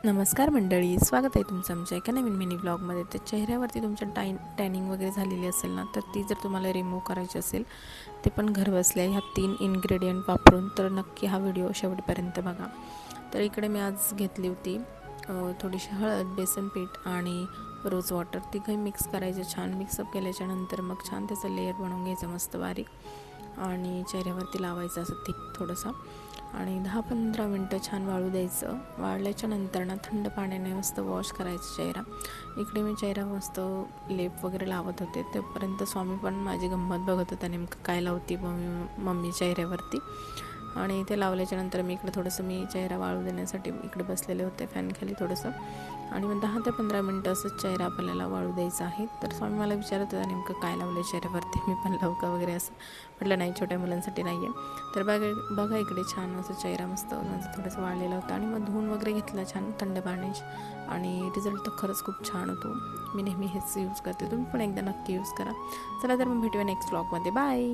नमस्कार मंडळी, स्वागत आहे तुमचं आमच्या एका नवीन मिनी ब्लॉगमध्ये. तर चेहऱ्यावरती तुमच्या टॅनिंग वगैरे झालेली असेल ना, तर ती जर तुम्हाला रिमूव्ह करायची असेल, ते पण घरबसल्या ह्या 3 इन्ग्रेडियंट वापरून, तर नक्की हा व्हिडिओ शेवटपर्यंत बघा. तर इकडे मी आज घेतली होती थोडीशी हळद, बेसन पीठ आणि रोज वॉटर. तिघंही मिक्स करायचं. छान मिक्सअप केल्याच्यानंतर मग छान त्याचं लेयर बनवून घ्यायचं मस्त बारीक आणि चेहऱ्यावरती लावायचं असं थिक थोडंसं आणि 10-15 मिनटं छान वाळू द्यायचं. वाळल्याच्या नंतर ना थंड पाण्याने मस्त वॉश करायचं चेहरा. इकडे मी चेहरा मस्त लेप वगैरे लावत होते, तोपर्यंत स्वामी पण माझी गंमत बघत होता नेमकं काय लावती मम्मी चेहऱ्यावरती. आणि ते लावल्याच्यानंतर मी इकडे थोडंसं चेहरा वाळू देण्यासाठी इकडे बसलेले होते फॅनखाली थोडंसं. आणि मग 10 ते 15 मिनटं असंच चेहरा आपल्याला वाळू द्यायचा आहे. तर स्वामी मला विचारत होता नेमकं काय लावलं चेहऱ्यावरती, मी पण लावू का वगैरे असं. म्हटलं नाही, छोट्या मुलांसाठी नाही आहे. तर बघा इकडे छान असं चेहरा मस्त माझं थोडंसं वाळलेलं होतं आणि मग धुवून वगैरे घेतला छान थंड पाण्याची आणि रिझल्ट तर खरंच खूप छान होतो. मी नेहमी हेच यूज करते, तुम्ही पण एकदा नक्की यूज करा. चला तर मग भेटूया नेक्स्ट व्लॉगमध्ये. बाय.